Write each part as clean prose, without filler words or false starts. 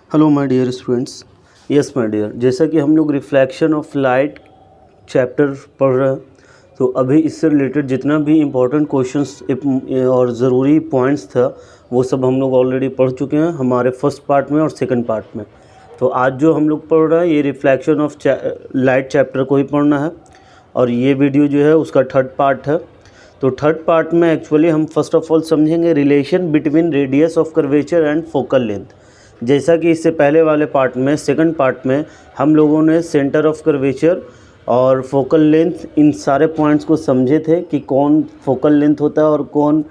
Hello my dear students. Yes my dear, जैसा कि हम लोग रिफ्लेक्शन ऑफ लाइट चैप्टर पढ़ रहे हैं, तो अभी इससे रिलेटेड जितना भी इम्पोर्टेंट क्वेश्चंस और ज़रूरी पॉइंट्स था वो सब हम लोग ऑलरेडी पढ़ चुके हैं हमारे फर्स्ट पार्ट में और सेकंड पार्ट में। तो आज जो हम लोग पढ़ रहे हैं ये रिफ्लेक्शन ऑफ लाइट चैप्टर को ही पढ़ना है और ये वीडियो जो है उसका थर्ड पार्ट है। तो थर्ड पार्ट में एक्चुअली हम फर्स्ट ऑफ ऑल समझेंगे relation between radius of curvature and focal length. जैसा कि इससे पहले वाले पार्ट में सेकंड पार्ट में हम लोगों ने सेंटर ऑफ कर्वेचर और फोकल लेंथ इन सारे पॉइंट्स को समझे थे कि कौन फोकल लेंथ होता है और कौन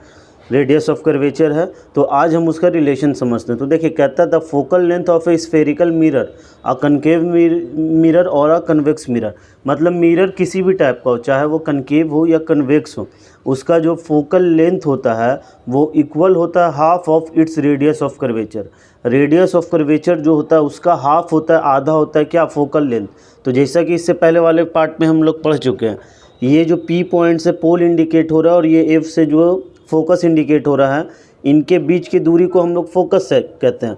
रेडियस ऑफ कर्वेचर है। तो आज हम उसका रिलेशन समझते हैं। तो देखिए कहता था focal length of A spherical mirror, a concave mirror और अ कन्वेक्स मिरर। मतलब मिरर किसी भी टाइप का हो, चाहे वो कनकेव हो या कन्वेक्स हो, उसका जो फोकल लेंथ होता है वो इक्वल होता है half of its radius of curvature. Radius of curvature जो होता है उसका हाफ होता है, आधा होता है क्या, फोकल लेंथ। तो जैसा कि इससे पहले वाले पार्ट में हम लोग पढ़ चुके हैं, ये जो पी पॉइंट से पोल इंडिकेट हो रहा है और ये एफ से जो फोकस इंडिकेट हो रहा है, इनके बीच की दूरी को हम लोग फोकस से कहते हैं।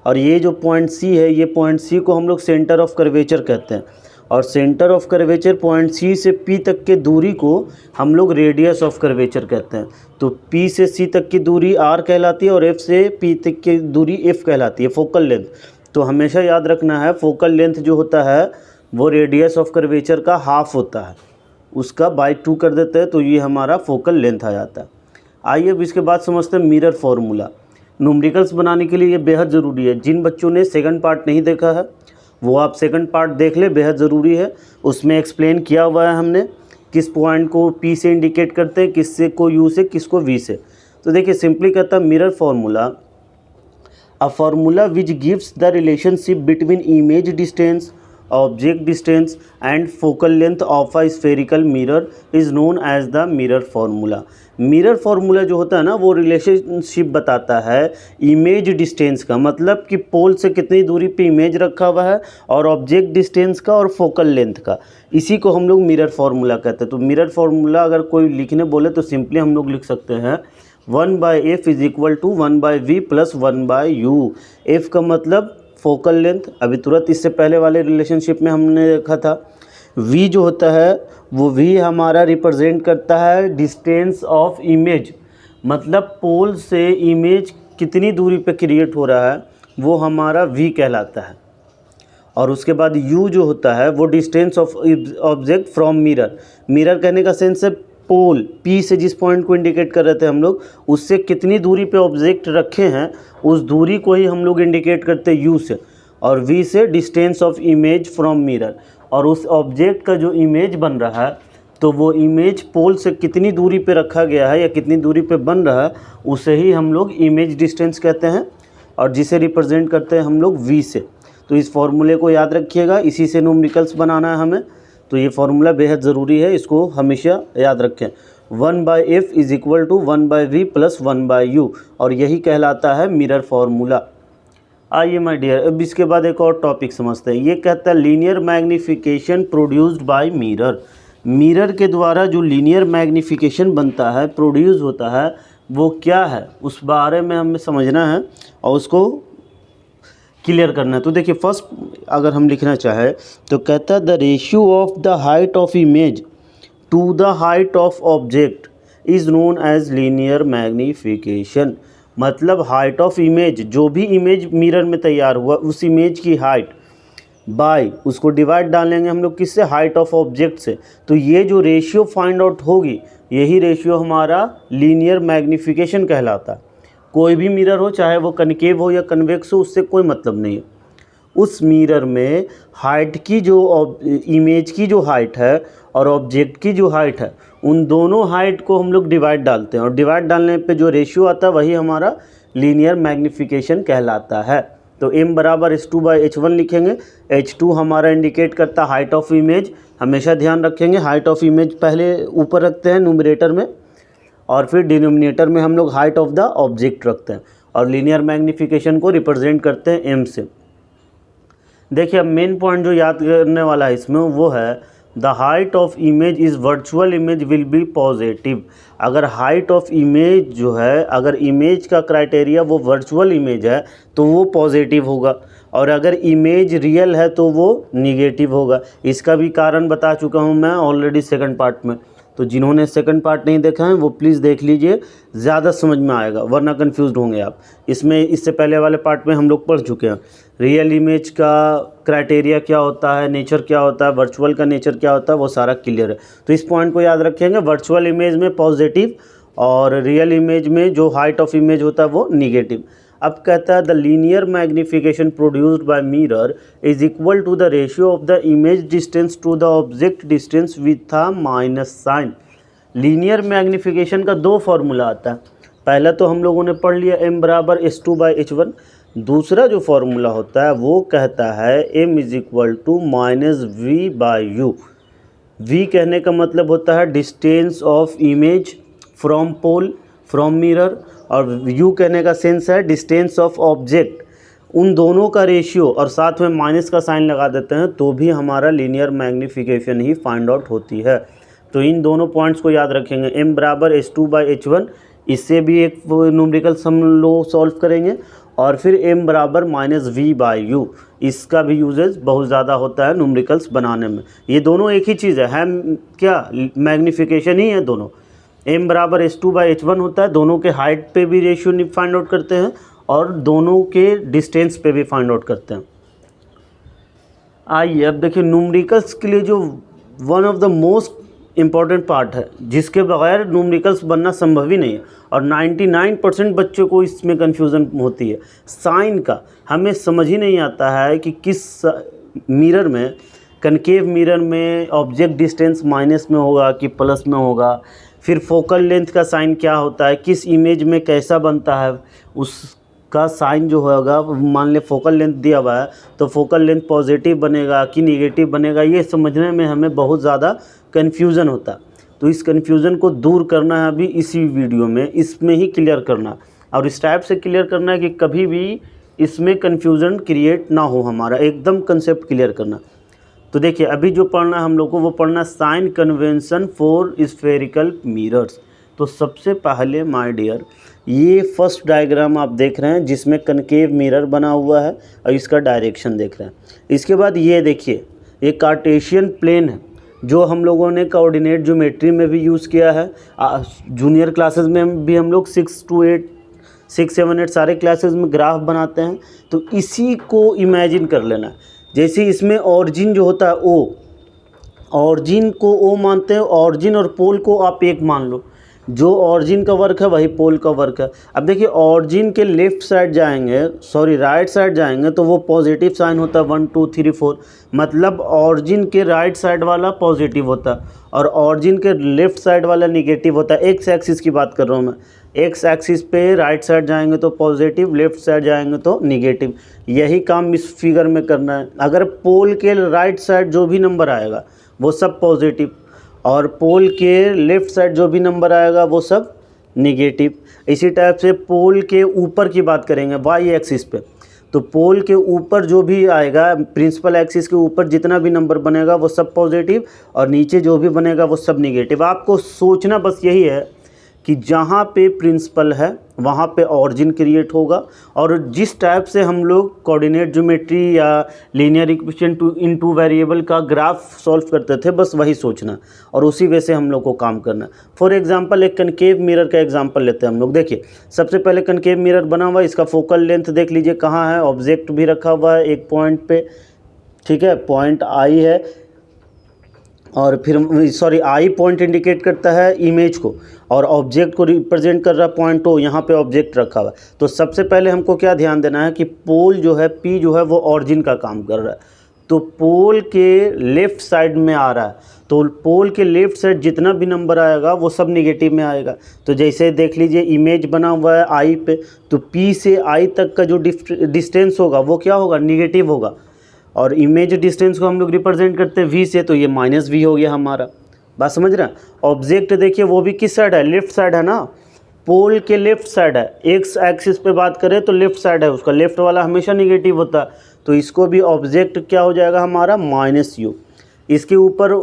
और ये जो पॉइंट सी है, ये पॉइंट सी को हम लोग सेंटर ऑफ कर्वेचर कहते हैं। और centre of curvature point C से पी तक के दूरी को हम लोग रेडियस ऑफ कर्वेचर कहते हैं। तो पी से सी तक की दूरी आर कहलाती है और एफ से पी तक की दूरी एफ कहलाती है, फोकल लेंथ। तो हमेशा याद रखना है फोकल लेंथ जो होता है वो रेडियस ऑफ कर्वेचर का हाफ होता है, उसका बाय 2 कर देते हैं तो ये हमारा फोकल लेंथ आ जाता है। आइए अब इसके बाद समझते हैं मिरर फार्मूला। न्यूमेरिकल्स बनाने के लिए ये बेहद ज़रूरी है। जिन बच्चों ने सेकंड पार्ट नहीं देखा है वो आप सेकंड पार्ट देख ले, बेहद ज़रूरी है। उसमें एक्सप्लेन किया हुआ है हमने किस पॉइंट को पी से इंडिकेट करते हैं, किससे को यू से, किसको वी से। तो देखिए सिंपली कहता है mirror formula, a formula which gives the relationship between image distance, object distance and focal length of a spherical mirror is known as the mirror formula. Mirror formula जो होता है ना वो रिलेशनशिप बताता है इमेज डिस्टेंस का, मतलब कि पोल से कितनी दूरी पे इमेज रखा हुआ है, और ऑब्जेक्ट डिस्टेंस का और फोकल लेंथ का। इसी को हम लोग मिरर फार्मूला कहते हैं। तो मिरर फार्मूला अगर कोई लिखने बोले तो सिंपली हम लोग लिख सकते हैं 1/f is equal to 1/v plus 1/u। F का मतलब फोकल लेंथ, अभी तुरंत इससे पहले वाले रिलेशनशिप में हमने देखा था। v जो होता है वो v हमारा रिप्रेजेंट करता है डिस्टेंस ऑफ इमेज, मतलब पोल से इमेज कितनी दूरी पे क्रिएट हो रहा है वो हमारा v कहलाता है। और उसके बाद u जो होता है वो distance of object from mirror. Mirror कहने का सेंस है पोल P से जिस पॉइंट को इंडिकेट कर रहे थे हम लोग, उससे कितनी दूरी पे ऑब्जेक्ट रखे हैं उस दूरी को ही हम लोग इंडिकेट करते हैं U से। और V से distance of image from mirror, और उस ऑब्जेक्ट का जो इमेज बन रहा है तो वो इमेज पोल से कितनी दूरी पे रखा गया है या कितनी दूरी पे बन रहा है उसे ही हम लोग इमेज डिस्टेंस कहते हैं, और जिसे रिप्रेजेंट करते हैं हम लोग V से। तो इस फॉर्मूले को याद रखिएगा, इसी से न्यूमेरिकल्स बनाना है हमें। तो ये फार्मूला बेहद ज़रूरी है, इसको हमेशा याद रखें। 1/f is equal to 1/v plus 1/u, और यही कहलाता है मिरर फार्मूला। आइए माय डियर अब इसके बाद एक और टॉपिक समझते हैं। ये कहता है linear magnification produced by mirror. Mirror के द्वारा जो लीनियर मैग्नीफिकेशन बनता है, प्रोड्यूस होता है, वो क्या है उस बारे में हमें समझना है और उसको क्लियर करना है। तो देखिए फर्स्ट अगर हम लिखना चाहे तो कहता है the ratio of the height of image to the height of object is known as linear magnification. मतलब हाइट ऑफ इमेज, जो भी इमेज मिरर में तैयार हुआ उस इमेज की हाइट बाय उसको डिवाइड डालेंगे हम लोग किससे, हाइट ऑफ ऑब्जेक्ट से। तो ये जो रेशियो फाइंड आउट होगी यही रेशियो हमारा लीनियर मैग्नीफिकेशन कहलाता है। कोई भी मिरर हो, चाहे वो कनकेव हो या कन्वेक्स हो, उससे कोई मतलब नहीं है। उस मिरर में हाइट की जो इमेज की जो हाइट है और ऑब्जेक्ट की जो हाइट है, उन दोनों हाइट को हम लोग डिवाइड डालते हैं, और डिवाइड डालने पे जो रेशियो आता है वही हमारा लीनियर मैग्नीफिकेशन कहलाता है। तो m बराबर h2/h1 लिखेंगे। h2 हमारा इंडिकेट करता है हाइट ऑफ इमेज, हमेशा ध्यान रखेंगे हाइट ऑफ इमेज पहले ऊपर रखते हैं न्यूमरेटर में, और फिर डिनोमिनेटर में हम लोग हाइट ऑफ द ऑब्जेक्ट रखते हैं, और लीनियर मैग्नीफिकेशन को रिप्रेजेंट करते हैं m से। देखिए अब मेन पॉइंट जो याद करने वाला है इसमें वो है the height of image is virtual image will be positive. अगर हाइट ऑफ इमेज जो है, अगर इमेज का क्राइटेरिया वो वर्चुअल इमेज है तो वो पॉजिटिव होगा, और अगर इमेज रियल है तो वो निगेटिव होगा। इसका भी कारण बता चुका हूँ मैं ऑलरेडी सेकंड पार्ट में, तो जिन्होंने सेकंड पार्ट नहीं देखा है वो प्लीज़ देख लीजिए, ज़्यादा समझ में आएगा, वरना कंफ्यूज्ड होंगे आप। इसमें इससे पहले वाले पार्ट में हम लोग पढ़ चुके हैं रियल इमेज का क्राइटेरिया क्या होता है, नेचर क्या होता है, वर्चुअल का नेचर क्या होता है, वो सारा क्लियर है। तो इस पॉइंट को याद रखेंगे, वर्चुअल इमेज में पॉजिटिव और रियल इमेज में जो हाइट ऑफ इमेज होता है वो निगेटिव। अब कहता है the linear magnification produced by mirror is equal to the ratio of the image distance to the object distance with a minus sign. Linear magnification का दो फार्मूला आता है, पहला तो हम लोगों ने पढ़ लिया m बराबर h2/h1, दूसरा जो फार्मूला होता है वो कहता है m is equal to minus v/u। v कहने का मतलब होता है distance of image from pole from mirror, और u कहने का सेंस है डिस्टेंस ऑफ ऑब्जेक्ट। उन दोनों का रेशियो और साथ में माइनस का साइन लगा देते हैं तो भी हमारा लीनियर मैग्निफिकेशन ही फाइंड आउट होती है। तो इन दोनों पॉइंट्स को याद रखेंगे, m बराबर h2/h1, इससे भी एक न्यूमेरिकल्स हम लोग सॉल्व करेंगे, और फिर m बराबर माइनस v/u, इसका भी यूजेज बहुत ज़्यादा होता है न्यूमेरिकल्स बनाने में। ये दोनों एक ही चीज़ है क्या, मैग्निफिकेशन ही है दोनों। m बराबर h2/h1 होता है, दोनों के हाइट पे भी रेशियो फाइंड आउट करते हैं और दोनों के डिस्टेंस पे भी फाइंड आउट करते हैं। आइए अब देखिए, न्यूमेरिकल्स के लिए जो one of the most important part है, जिसके बगैर न्यूमेरिकल्स बनना संभव ही नहीं है, और 99% बच्चों को इसमें कन्फ्यूज़न होती है। साइन का हमें समझ ही नहीं आता है कि किस मिरर में, कनकेव मिरर में ऑब्जेक्ट डिस्टेंस माइनस में होगा कि प्लस में होगा, फिर फोकल लेंथ का साइन क्या होता है, किस इमेज में कैसा बनता है, उसका साइन जो होगा, मान ले फोकल लेंथ दिया हुआ है तो फोकल लेंथ पॉजिटिव बनेगा कि निगेटिव बनेगा, ये समझने में हमें बहुत ज़्यादा कन्फ्यूज़न होता है। तो इस कन्फ्यूज़न को दूर करना है अभी इसी वीडियो में, इसमें ही क्लियर करना है, और इस टाइप से क्लियर करना है कि कभी भी इसमें कन्फ्यूज़न क्रिएट ना हो, हमारा एकदम कंसेप्ट क्लियर करना। तो देखिए अभी जो पढ़ना है हम लोग को, वो पढ़ना sign convention for spherical mirrors. तो सबसे पहले माय डियर, ये फर्स्ट डायग्राम आप देख रहे हैं जिसमें कनकेव मिरर बना हुआ है और इसका डायरेक्शन देख रहे हैं। इसके बाद ये देखिए, ये कार्टेशियन प्लेन है जो हम लोगों ने कोऑर्डिनेट ज्योमेट्री में भी यूज़ किया है, जूनियर क्लासेस में भी हम लोग 6 to 8, 6, 7, 8 सारे क्लासेस में ग्राफ बनाते हैं। तो इसी को इमेजिन कर लेना, जैसे इसमें ऑरिजिन जो होता है ओ, ऑरिजिन को ओ मानते हैं, ऑरिजिन और पोल को आप एक मान लो, जो ऑरिजिन का वर्क है वही पोल का वर्क है। अब देखिए ऑरिजिन के लेफ़्ट साइड जाएंगे, राइट साइड जाएंगे तो वो पॉजिटिव साइन होता है 1 2 3 4, मतलब ऑरिजिन के राइट साइड वाला पॉजिटिव होता है और ऑरिजिन के लेफ़्ट साइड वाला निगेटिव होता है। एक्स एक्सिस की बात कर रहा हूँ मैं, एक्स एक्सिस पे राइट साइड जाएंगे तो पॉजिटिव, लेफ़्ट साइड जाएंगे तो निगेटिव। यही काम इस फिगर में करना है। अगर पोल के राइट साइड जो भी नंबर आएगा वो सब पॉजिटिव, और पोल के लेफ़्ट साइड जो भी नंबर आएगा वो सब निगेटिव। इसी टाइप से पोल के ऊपर की बात करेंगे वाई एक्सिस पे, तो पोल के ऊपर जो भी आएगा, प्रिंसिपल एक्सिस के ऊपर जितना भी नंबर बनेगा वो सब पॉजिटिव, और नीचे जो भी बनेगा वो सब निगेटिव। आपको सोचना बस यही है कि जहाँ पे प्रिंसिपल है वहाँ पे ऑरिजिन क्रिएट होगा, और जिस टाइप से हम लोग कोऑर्डिनेट ज्योमेट्री या linear equation in two variable का ग्राफ सॉल्व करते थे, बस वही सोचना और उसी वे से हम लोग को काम करना। फॉर एग्जांपल एक कनकेव मिरर का एग्जांपल लेते हैं हम लोग। देखिए सबसे पहले कनकेव मिरर बना हुआ है, इसका फोकल लेंथ देख लीजिए कहाँ है, ऑब्जेक्ट भी रखा हुआ है एक पॉइंट पे, ठीक है, पॉइंट आई है, और फिर आई पॉइंट इंडिकेट करता है इमेज को, और ऑब्जेक्ट को रिप्रेजेंट कर रहा है पॉइंट ओ, यहाँ पे ऑब्जेक्ट रखा हुआ है। तो सबसे पहले हमको क्या ध्यान देना है कि पोल जो है पी जो है वो ऑरिजिन का काम कर रहा है, तो पोल के लेफ़्ट साइड में आ रहा है, तो पोल के लेफ़्ट साइड जितना भी नंबर आएगा वो सब निगेटिव में आएगा। तो जैसे देख लीजिए इमेज बना हुआ है आई पे, तो पी से आई तक का जो डिस्टेंस होगा वो क्या होगा, निगेटिव होगा, और इमेज डिस्टेंस को हम लोग रिप्रेजेंट करते हैं वी से, तो ये माइनस वी हो गया हमारा। बात समझ रहे हैं। ऑब्जेक्ट देखिए वो भी किस साइड है, लेफ़्ट साइड है ना, पोल के लेफ़्ट साइड है। एक्स एक्सिस पे बात करें तो लेफ़्ट साइड है, उसका लेफ़्ट वाला हमेशा निगेटिव होता है, तो इसको भी ऑब्जेक्ट क्या हो जाएगा हमारा माइनस यू। इसके ऊपर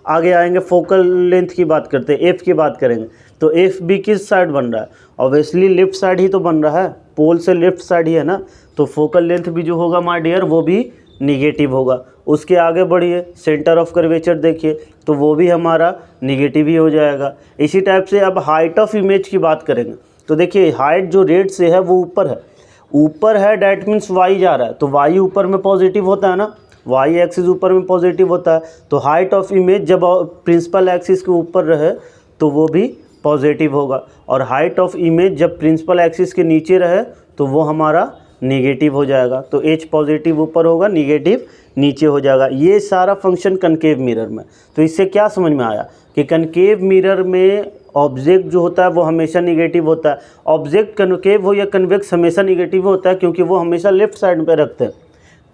आगे आएंगे फोकल लेंथ की बात करते हैं, एफ की बात करेंगे। तो एफ बी किस साइड बन रहा है? ऑब्वियसली लेफ्ट साइड ही तो बन रहा है, पोल से लेफ्ट साइड ही है ना। तो फोकल लेंथ भी जो होगा माय डियर वो भी निगेटिव होगा। उसके आगे बढ़िए, सेंटर ऑफ कर्वेचर देखिए, तो वो भी हमारा निगेटिव ही हो जाएगा। इसी टाइप से अब हाइट ऑफ इमेज की बात करेंगे। तो देखिए हाइट जो रेड से है वो ऊपर है, डैट मीन्स वाई जा रहा है, तो वाई ऊपर में पॉजिटिव होता है ना, वाई एक्सिस ऊपर में पॉजिटिव होता है। तो हाइट ऑफ इमेज जब प्रिंसिपल एक्सिस के ऊपर रहे तो वो भी पॉजिटिव होगा, और हाइट ऑफ इमेज जब प्रिंसिपल एक्सिस के नीचे रहे तो वो हमारा नेगेटिव हो जाएगा। तो एच पॉजिटिव ऊपर होगा, निगेटिव नीचे हो जाएगा। ये सारा फंक्शन कनकेव मिरर में। तो इससे क्या समझ में आया कि कनकेव मिरर में ऑब्जेक्ट जो होता है वो हमेशा निगेटिव होता है। ऑब्जेक्ट कनकेव हो या कन्वेक्स हमेशा निगेटिव होता है, क्योंकि वो हमेशा लेफ्ट साइड पे रखते हैं,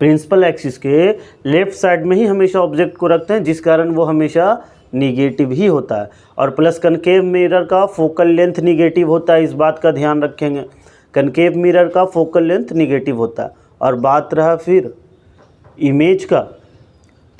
प्रिंसिपल एक्सिस के लेफ्ट साइड में ही हमेशा ऑब्जेक्ट को रखते हैं, जिस कारण वो हमेशा निगेटिव ही होता है। और प्लस कनकेव मिरर का फोकल लेंथ निगेटिव होता है, इस बात का ध्यान रखेंगे। कनकेव मिरर का फोकल लेंथ निगेटिव होता है। और बात रहा फिर इमेज का,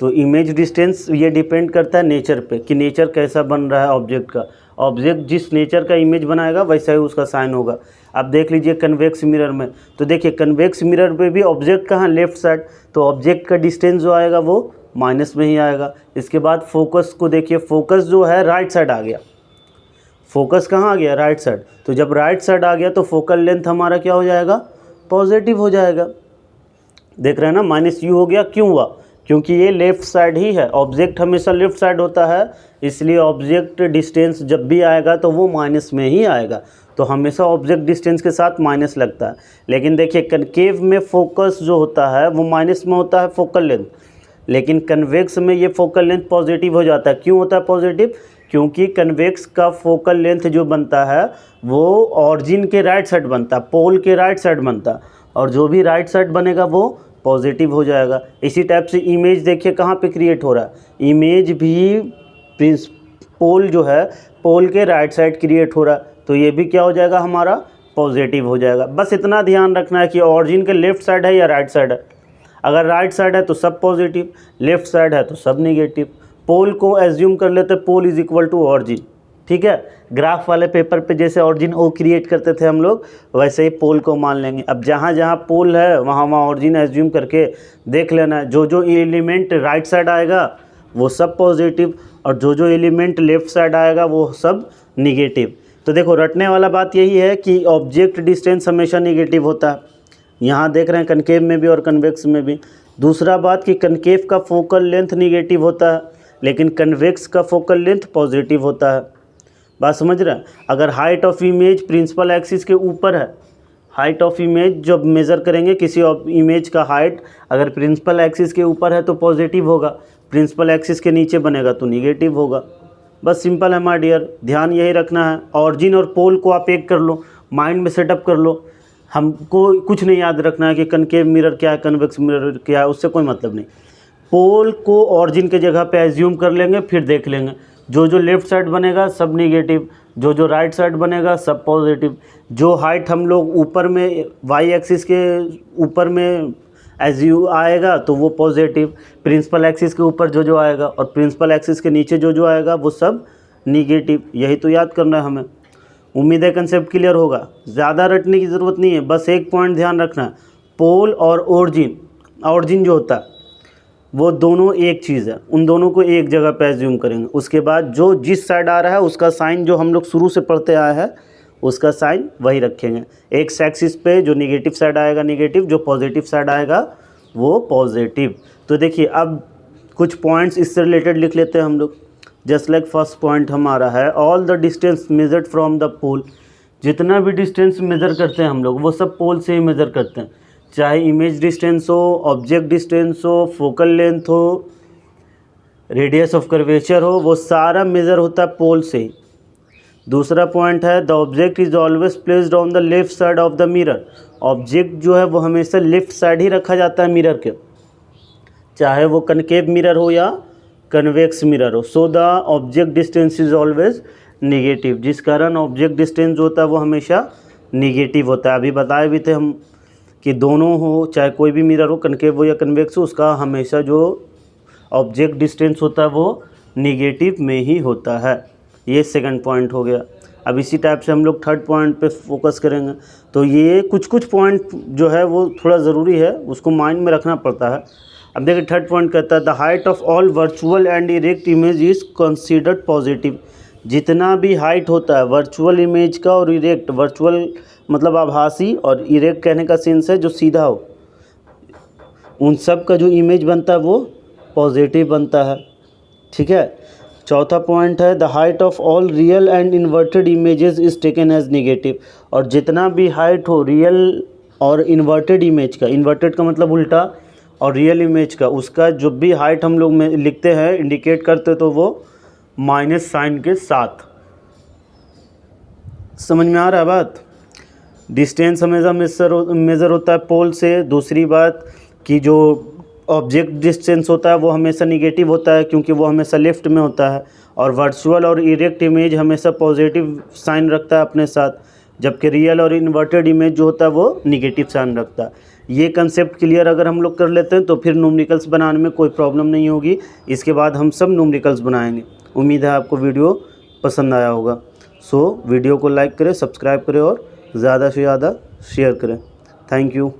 तो इमेज डिस्टेंस ये डिपेंड करता है नेचर पे कि नेचर कैसा बन रहा है ऑब्जेक्ट का। ऑब्जेक्ट जिस नेचर का इमेज बनाएगा वैसा ही उसका साइन होगा। अब देख लीजिए कन्वेक्स मिरर में, तो देखिए कन्वेक्स मिरर पे भी ऑब्जेक्ट कहाँ, लेफ्ट साइड, तो ऑब्जेक्ट का डिस्टेंस जो आएगा वो माइनस में ही आएगा। इसके बाद फोकस को देखिए, फोकस जो है राइट साइड आ गया, फोकस कहाँ आ गया, राइट साइड। तो जब राइट साइड आ गया तो फोकल लेंथ हमारा क्या हो जाएगा, पॉजिटिव हो जाएगा। देख रहे हैं ना, माइनस यू हो गया, क्यों हुआ, क्योंकि ये लेफ़्ट साइड ही है, ऑब्जेक्ट हमेशा लेफ़्ट साइड होता है, इसलिए ऑब्जेक्ट डिस्टेंस जब भी आएगा तो वो माइनस में ही आएगा। तो हमेशा ऑब्जेक्ट डिस्टेंस के साथ माइनस लगता है। लेकिन देखिए कनकेव में फोकस जो होता है वो माइनस में होता है फोकल लेंथ, लेकिन कन्वेक्स में ये फोकल लेंथ पॉजिटिव हो जाता है। क्यों होता है पॉजिटिव, क्योंकि कन्वेक्स का फोकल लेंथ जो बनता है वो ऑरिजिन के राइट साइड बनता है, पोल के राइट साइड बनता है, और जो भी राइट साइड बनेगा वो पॉजिटिव हो जाएगा। इसी टाइप से इमेज देखिए कहाँ पे क्रिएट हो रहा है, इमेज भी पोल जो है पोल के राइट साइड क्रिएट हो रहा है, तो ये भी क्या हो जाएगा हमारा, पॉजिटिव हो जाएगा। बस इतना ध्यान रखना है कि ऑरिजिन के लेफ्ट साइड है या राइट साइड है। अगर राइट साइड है तो सब पॉजिटिव, लेफ्ट साइड है तो सब निगेटिव। पोल को एज्यूम कर लेते, pole is equal to origin, ठीक है। ग्राफ वाले पेपर पे जैसे ऑरिजिन ओ क्रिएट करते थे हम लोग, वैसे ही पोल को मान लेंगे। अब जहाँ जहाँ पोल है वहाँ वहाँ ऑरिजिन एज्यूम करके देख लेना है, जो जो एलिमेंट राइट साइड आएगा वो सब पॉजिटिव, और जो जो एलिमेंट लेफ्ट साइड आएगा वो सब निगेटिव। तो देखो रटने वाला बात यही है कि ऑब्जेक्ट डिस्टेंस हमेशा निगेटिव होता है, यहाँ देख रहे हैं कनकेव में भी और कन्वेक्स में भी। दूसरा बात कि कनकेव का फोकल लेंथ निगेटिव होता है, लेकिन कन्वेक्स का फोकल लेंथ पॉजिटिव होता है। बात समझ रहे हैं। अगर height of image principal axis के ऊपर है, हाइट ऑफ इमेज जब मेज़र करेंगे किसी इमेज का हाइट अगर प्रिंसिपल एक्सिस के ऊपर है तो पॉजिटिव होगा, प्रिंसिपल एक्सिस के नीचे बनेगा तो निगेटिव होगा। बस सिंपल है माय डियर, ध्यान यही रखना है। ऑरिजिन और पोल को आप एक कर लो, माइंड में सेटअप कर लो। हमको कुछ नहीं याद रखना है कि कनकेव मिरर क्या है, कन्वेक्स मिरर क्या है, उससे कोई मतलब नहीं। पोल को ऑरिजिन के जगह पे एज्यूम कर लेंगे, फिर देख लेंगे जो जो लेफ़्ट साइड बनेगा सब निगेटिव, जो जो राइट साइड बनेगा सब पॉजिटिव। जो हाइट हम लोग ऊपर में वाई एक्सिस के ऊपर में एज्यूम आएगा तो वो पॉजिटिव, प्रिंसिपल एक्सिस के ऊपर जो जो आएगा और प्रिंसिपल एक्सिस के नीचे जो जो आएगा वो सब निगेटिव। यही तो याद करना है हमें। उम्मीद है कंसेप्ट क्लियर होगा, ज़्यादा रटने की ज़रूरत नहीं है, बस एक पॉइंट ध्यान रखना है, पोल और ऑरिजिन जो होता है वो दोनों एक चीज़ है, उन दोनों को एक जगह पे एज्यूम करेंगे। उसके बाद जो जिस साइड आ रहा है उसका साइन जो हम लोग शुरू से पढ़ते आए हैं उसका साइन वही रखेंगे। एक्स एक्सिस पे जो निगेटिव साइड आएगा निगेटिव, जो पॉजिटिव साइड आएगा वो पॉजिटिव। तो देखिए अब कुछ पॉइंट्स इससे रिलेटेड लिख लेते हैं हम लोग। जस्ट लाइक फर्स्ट पॉइंट हमारा है all the distance measured from the pole. जितना भी डिस्टेंस मेज़र करते हैं हम लोग वो सब पोल से ही मेज़र करते हैं, चाहे इमेज डिस्टेंस हो, ऑब्जेक्ट डिस्टेंस हो, फोकल लेंथ हो, रेडियस ऑफ कर्वेचर हो, वो सारा मेज़र होता है पोल से ही। दूसरा पॉइंट है the object is always placed on the left side of the mirror. Object जो है वो हमेशा लेफ्ट साइड ही रखा जाता है मिरर के, चाहे वो कनकेव मिरर हो या कन्वेक्स मिरर हो। So the object distance is always negative, जिस कारण ऑब्जेक्ट डिस्टेंस जो होता है वो हमेशा निगेटिव होता है। अभी बताए भी थे हम कि दोनों हो, चाहे कोई भी मिरर हो, कनकेव हो या कन्वेक्स हो, उसका हमेशा जो ऑब्जेक्ट डिस्टेंस होता है वो निगेटिव में ही होता है। ये सेकंड पॉइंट हो गया। अब इसी टाइप से हम लोग थर्ड पॉइंट पे फोकस करेंगे। तो ये कुछ पॉइंट जो है वो थोड़ा ज़रूरी है, उसको माइंड में रखना पड़ता है। अब देखिए थर्ड पॉइंट कहता है the height of all virtual and erect image is considered positive. जितना भी हाइट होता है वर्चुअल इमेज का और इरेक्ट, वर्चुअल मतलब आभासी और इरेक्ट कहने का सेंस है जो सीधा हो, उन सब का जो इमेज बनता है वो पॉजिटिव बनता है। ठीक है। चौथा पॉइंट है the height of all real and inverted images is taken as negative. और जितना भी हाइट हो रियल और इन्वर्टेड इमेज का, इन्वर्टेड का मतलब उल्टा और रियल इमेज का, उसका जो भी हाइट हम लोग में लिखते हैं इंडिकेट करते तो वो माइनस साइन के साथ। समझ में आ रहा है बात। डिस्टेंस हमेशा मेज़र होता है पोल से। दूसरी बात कि जो ऑब्जेक्ट डिस्टेंस होता है वो हमेशा निगेटिव होता है क्योंकि वो हमेशा लेफ्ट में होता है। और वर्चुअल और इरेक्ट इमेज हमेशा पॉजिटिव साइन रखता है अपने साथ, जबकि रियल और इन्वर्टेड इमेज जो होता है वो निगेटिव साइन रखता है। ये कंसेप्ट क्लियर अगर हम लोग कर लेते हैं तो फिर न्यूमेरिकल्स बनाने में कोई प्रॉब्लम नहीं होगी। इसके बाद हम सब न्यूमेरिकल्स बनाएंगे। उम्मीद है आपको वीडियो पसंद आया होगा। सो वीडियो को लाइक करें, सब्सक्राइब करें और ज़्यादा से ज़्यादा शेयर करें। Thank you.